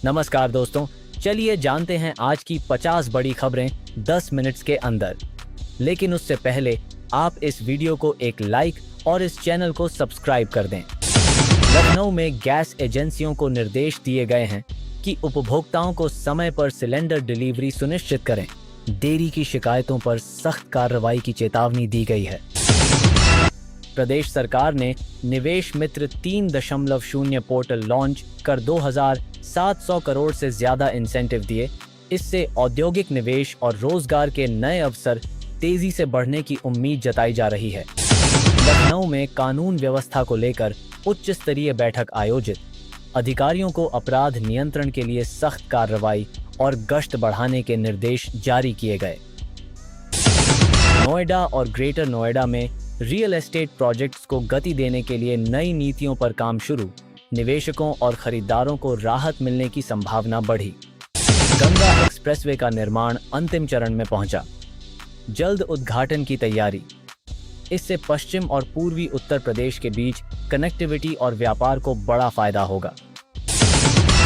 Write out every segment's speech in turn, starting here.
नमस्कार दोस्तों, चलिए जानते हैं आज की 50 बड़ी खबरें 10 मिनट्स के अंदर। लेकिन उससे पहले आप इस वीडियो को एक लाइक और इस चैनल को सब्सक्राइब कर दें। लखनऊ में गैस एजेंसियों को निर्देश दिए गए हैं कि उपभोक्ताओं को समय पर सिलेंडर डिलीवरी सुनिश्चित करें। देरी की शिकायतों पर सख्त कार्रवाई की चेतावनी दी गई है। प्रदेश सरकार ने निवेश मित्र 3.0 पोर्टल लॉन्च कर 2,700 करोड़ से ज्यादा इंसेंटिव दिए। इससे औद्योगिक निवेश और रोजगार के नए अवसर तेजी से बढ़ने की उम्मीद जताई जा रही है। लखनऊ में कानून व्यवस्था को लेकर उच्च स्तरीय बैठक आयोजित। अधिकारियों को अपराध नियंत्रण के लिए सख्त कार्रवाई और गश्त बढ़ाने के निर्देश जारी किए गए। नोएडा और ग्रेटर नोएडा में रियल एस्टेट प्रोजेक्ट्स को गति देने के लिए नई नीतियों पर काम शुरू। निवेशकों और खरीदारों को राहत मिलने की संभावना बढ़ी। गंगा एक्सप्रेसवे का निर्माण अंतिम चरण में पहुंचा। जल्द उद्घाटन की तैयारी। इससे पश्चिम और पूर्वी उत्तर प्रदेश के बीच कनेक्टिविटी और व्यापार को बड़ा फायदा होगा।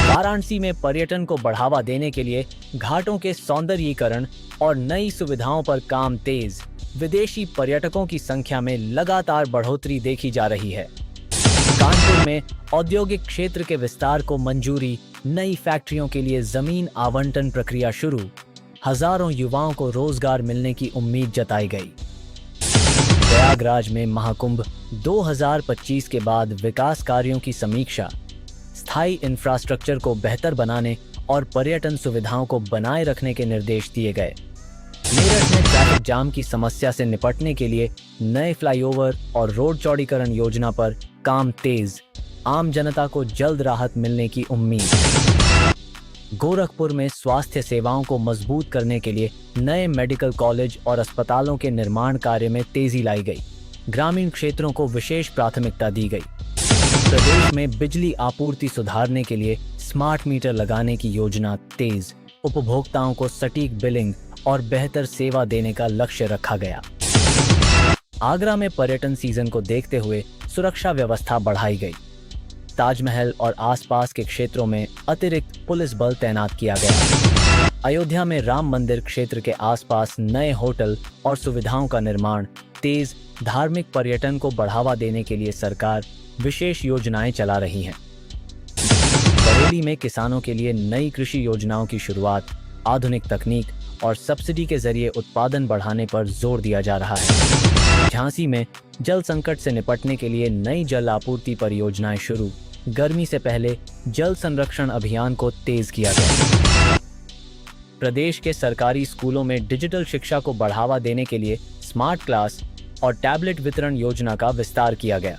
वाराणसी में पर्यटन को बढ़ावा देने के लिए घाटों के सौंदर्यीकरण और नई सुविधाओं पर काम तेज। विदेशी पर्यटकों की संख्या में लगातार बढ़ोतरी देखी जा रही है। कानपुर में औद्योगिक क्षेत्र के विस्तार को मंजूरी। नई फैक्ट्रियों के लिए जमीन आवंटन प्रक्रिया शुरू। हजारों युवाओं को रोजगार मिलने की उम्मीद जताई गई। प्रयागराज में महाकुंभ 2025 के बाद विकास कार्यों की समीक्षा। स्थायी इंफ्रास्ट्रक्चर को बेहतर बनाने और पर्यटन सुविधाओं को बनाए रखने के निर्देश दिए गए। मेरठ में ट्रैफिक जाम की समस्या से निपटने के लिए नए फ्लाईओवर और रोड चौड़ीकरण योजना पर काम तेज। आम जनता को जल्द राहत मिलने की उम्मीद। गोरखपुर में स्वास्थ्य सेवाओं को मजबूत करने के लिए नए मेडिकल कॉलेज और अस्पतालों के निर्माण कार्य में तेजी लाई गई। ग्रामीण क्षेत्रों को विशेष प्राथमिकता दी गई। प्रदेश में बिजली आपूर्ति सुधारने के लिए स्मार्ट मीटर लगाने की योजना तेज। उपभोक्ताओं को सटीक बिलिंग और बेहतर सेवा देने का लक्ष्य रखा गया। आगरा में पर्यटन सीजन को देखते हुए सुरक्षा व्यवस्था बढ़ाई गई। ताजमहल और आसपास के क्षेत्रों में अतिरिक्त पुलिस बल तैनात किया गया। अयोध्या में राम मंदिर क्षेत्र के आसपास नए होटल और सुविधाओं का निर्माण तेज। धार्मिक पर्यटन को बढ़ावा देने के लिए सरकार विशेष योजनाएं चला रही है। बरेली में किसानों के लिए नई कृषि योजनाओं की शुरुआत। आधुनिक तकनीक और सब्सिडी के जरिए उत्पादन बढ़ाने पर जोर दिया जा रहा है। झांसी में जल संकट से निपटने के लिए नई जल आपूर्ति परियोजनाएं शुरू। गर्मी से पहले जल संरक्षण अभियान को तेज किया गया। प्रदेश के सरकारी स्कूलों में डिजिटल शिक्षा को बढ़ावा देने के लिए स्मार्ट क्लास और टैबलेट वितरण योजना का विस्तार किया गया।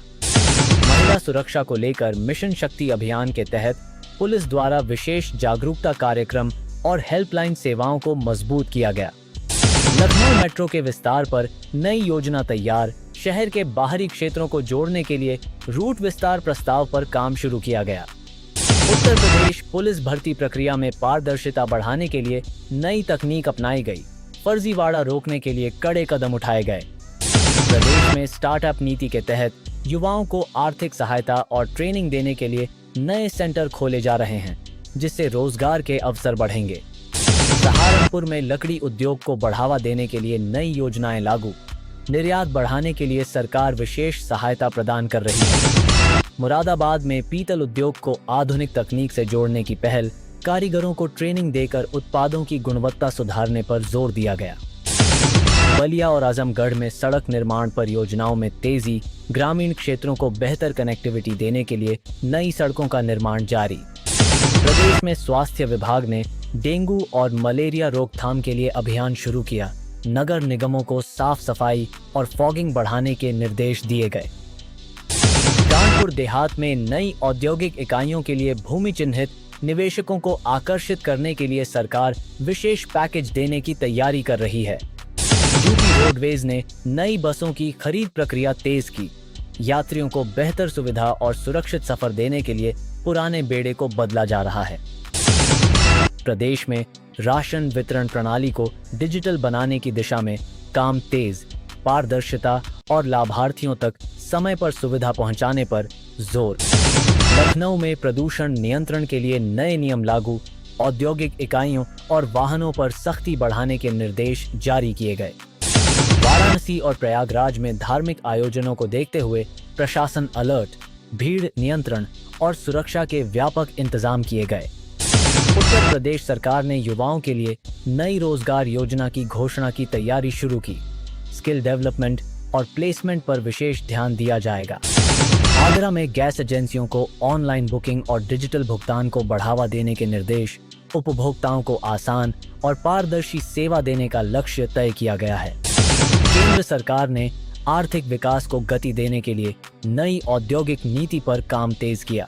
महिला सुरक्षा को लेकर मिशन शक्ति अभियान के तहत पुलिस द्वारा विशेष जागरूकता कार्यक्रम और हेल्पलाइन सेवाओं को मजबूत किया गया। लखनऊ मेट्रो के विस्तार पर नई योजना तैयार। शहर के बाहरी क्षेत्रों को जोड़ने के लिए रूट विस्तार प्रस्ताव पर काम शुरू किया गया। उत्तर प्रदेश पुलिस भर्ती प्रक्रिया में पारदर्शिता बढ़ाने के लिए नई तकनीक अपनाई गई। फर्जीवाड़ा रोकने के लिए कड़े कदम उठाए गए। प्रदेश में स्टार्टअप नीति के तहत युवाओं को आर्थिक सहायता और ट्रेनिंग देने के लिए नए सेंटर खोले जा रहे हैं, जिससे रोजगार के अवसर बढ़ेंगे। सहारनपुर में लकड़ी उद्योग को बढ़ावा देने के लिए नई योजनाएं लागू। निर्यात बढ़ाने के लिए सरकार विशेष सहायता प्रदान कर रही है। मुरादाबाद में पीतल उद्योग को आधुनिक तकनीक से जोड़ने की पहल। कारीगरों को ट्रेनिंग देकर उत्पादों की गुणवत्ता सुधारने पर जोर दिया गया। बलिया और आजमगढ़ में सड़क निर्माण परियोजनाओं में तेजी। ग्रामीण क्षेत्रों को बेहतर कनेक्टिविटी देने के लिए नई सड़कों का निर्माण जारी। प्रदेश में स्वास्थ्य विभाग ने डेंगू और मलेरिया रोकथाम के लिए अभियान शुरू किया। नगर निगमों को साफ सफाई और फॉगिंग बढ़ाने के निर्देश दिए गए। कानपुर देहात में नई औद्योगिक इकाइयों के लिए भूमि चिन्हित निवेशकों को आकर्षित करने के लिए सरकार विशेष पैकेज देने की तैयारी कर रही है। यूपी रोडवेज ने नई बसों की खरीद प्रक्रिया तेज की। यात्रियों को बेहतर सुविधा और सुरक्षित सफर देने के लिए पुराने बेड़े को बदला जा रहा है। प्रदेश में राशन वितरण प्रणाली को डिजिटल बनाने की दिशा में काम तेज। पारदर्शिता और लाभार्थियों तक समय पर सुविधा पहुंचाने पर जोर। लखनऊ में प्रदूषण नियंत्रण के लिए नए नियम लागू, औद्योगिक इकाइयों और वाहनों पर सख्ती बढ़ाने के निर्देश जारी किए गए। वाराणसी और प्रयागराज में धार्मिक आयोजनों को देखते हुए प्रशासन अलर्ट, भीड़ नियंत्रण और सुरक्षा के व्यापक इंतजाम किए गए। उत्तर प्रदेश सरकार ने युवाओं के लिए नई रोजगार योजना की घोषणा की तैयारी शुरू की। स्किल डेवलपमेंट और प्लेसमेंट पर विशेष ध्यान दिया जाएगा। आगरा में गैस एजेंसियों को ऑनलाइन बुकिंग और डिजिटल भुगतान को बढ़ावा देने के निर्देश, उपभोक्ताओं को आसान और पारदर्शी सेवा देने का लक्ष्य तय किया गया है। केंद्र सरकार ने आर्थिक विकास को गति देने के लिए नई औद्योगिक नीति पर काम तेज किया।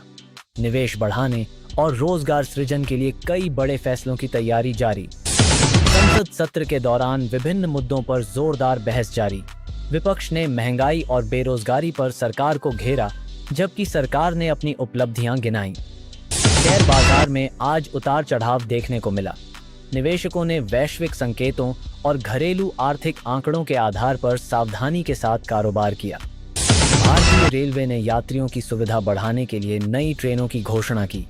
निवेश बढ़ाने और रोजगार सृजन के लिए कई बड़े फैसलों की तैयारी जारी। संसद सत्र के दौरान विभिन्न मुद्दों पर जोरदार बहस जारी। विपक्ष ने महंगाई और बेरोजगारी पर सरकार को घेरा, जबकि सरकार ने अपनी उपलब्धियां गिनाई। शेयर बाजार में आज उतार चढ़ाव देखने को मिला। निवेशकों ने वैश्विक संकेतों और घरेलू आर्थिक आंकड़ों के आधार पर सावधानी के साथ कारोबार किया। भारतीय रेलवे ने यात्रियों की सुविधा बढ़ाने के लिए नई ट्रेनों की घोषणा की।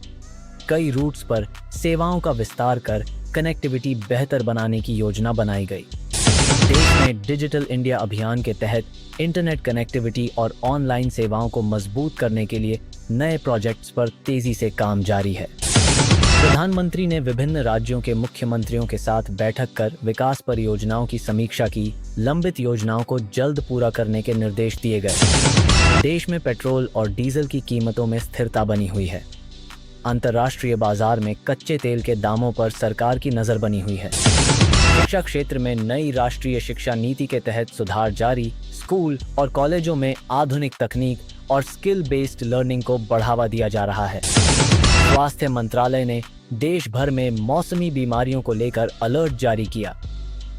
कई रूट्स पर सेवाओं का विस्तार कर कनेक्टिविटी बेहतर बनाने की योजना बनाई गई। देश में डिजिटल इंडिया अभियान के तहत इंटरनेट कनेक्टिविटी और ऑनलाइन सेवाओं को मजबूत करने के लिए नए प्रोजेक्ट्स पर तेजी से काम जारी है। प्रधानमंत्री ने विभिन्न राज्यों के मुख्यमंत्रियों के साथ बैठक कर विकास परियोजनाओं की समीक्षा की। लंबित योजनाओं को जल्द पूरा करने के निर्देश दिए गए। देश में पेट्रोल और डीजल की कीमतों में स्थिरता बनी हुई है। अंतर्राष्ट्रीय बाजार में कच्चे तेल के दामों पर सरकार की नजर बनी हुई है। शिक्षा क्षेत्र में नई राष्ट्रीय शिक्षा नीति के तहत सुधार जारी। स्कूल और कॉलेजों में आधुनिक तकनीक और स्किल बेस्ड लर्निंग को बढ़ावा दिया जा रहा है। स्वास्थ्य मंत्रालय ने देश भर में मौसमी बीमारियों को लेकर अलर्ट जारी किया।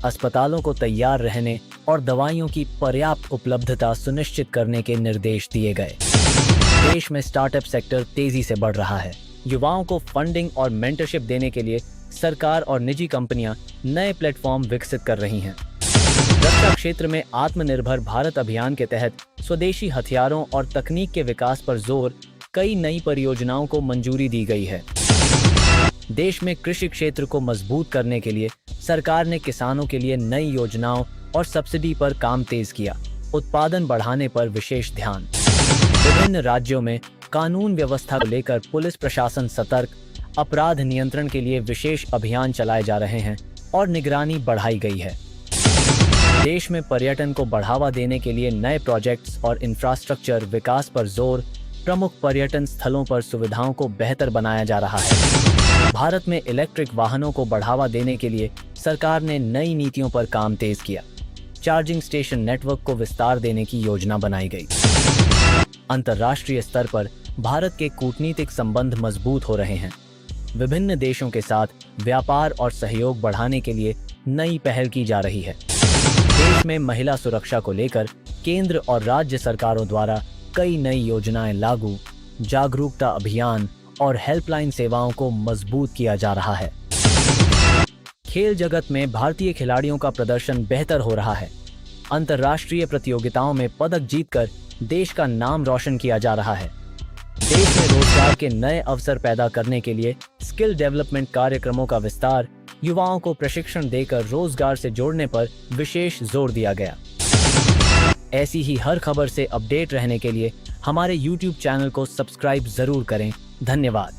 अस्पतालों को तैयार रहने और दवाइयों की पर्याप्त उपलब्धता सुनिश्चित करने के निर्देश दिए गए। देश में स्टार्टअप सेक्टर तेजी से बढ़ रहा है। युवाओं को फंडिंग और मेंटरशिप देने के लिए सरकार और निजी कंपनियां नए प्लेटफॉर्म विकसित कर रही हैं। रक्षा क्षेत्र में आत्मनिर्भर भारत अभियान के तहत स्वदेशी हथियारों और तकनीक के विकास पर जोर, कई नई परियोजनाओं को मंजूरी दी गई है। देश में कृषि क्षेत्र को मजबूत करने के लिए सरकार ने किसानों के लिए नई योजनाओं और सब्सिडी पर काम तेज किया। उत्पादन बढ़ाने पर विशेष ध्यान। विभिन्न राज्यों में कानून व्यवस्था को लेकर पुलिस प्रशासन सतर्क। अपराध नियंत्रण के लिए विशेष अभियान चलाए जा रहे हैं और निगरानी बढ़ाई गई है। देश में पर्यटन को बढ़ावा देने के लिए नए प्रोजेक्ट्स और इंफ्रास्ट्रक्चर विकास पर जोर। प्रमुख पर्यटन स्थलों पर सुविधाओं को बेहतर बनाया जा रहा है। भारत में इलेक्ट्रिक वाहनों को बढ़ावा देने के लिए सरकार ने नई नीतियों पर काम तेज किया। चार्जिंग स्टेशन नेटवर्क को विस्तार देने की योजना बनाई गई। अंतर्राष्ट्रीय स्तर पर भारत के कूटनीतिक संबंध मजबूत हो रहे हैं। विभिन्न देशों के साथ व्यापार और सहयोग बढ़ाने के लिए नई पहल की जा रही है। देश में महिला सुरक्षा को लेकर केंद्र और राज्य सरकारों द्वारा कई नई योजनाएं लागू, जागरूकता अभियान और हेल्पलाइन सेवाओं को मजबूत किया जा रहा है। खेल जगत में भारतीय खिलाड़ियों का प्रदर्शन बेहतर हो रहा है। अंतर्राष्ट्रीय प्रतियोगिताओं में पदक जीतकर देश का नाम रोशन किया जा रहा है। देश में रोजगार के नए अवसर पैदा करने के लिए स्किल डेवलपमेंट कार्यक्रमों का विस्तार, युवाओं को प्रशिक्षण देकर रोजगार से जोड़ने पर विशेष जोर दिया गया। ऐसी ही हर खबर से अपडेट रहने के लिए हमारे YouTube चैनल को सब्सक्राइब जरूर करें। धन्यवाद।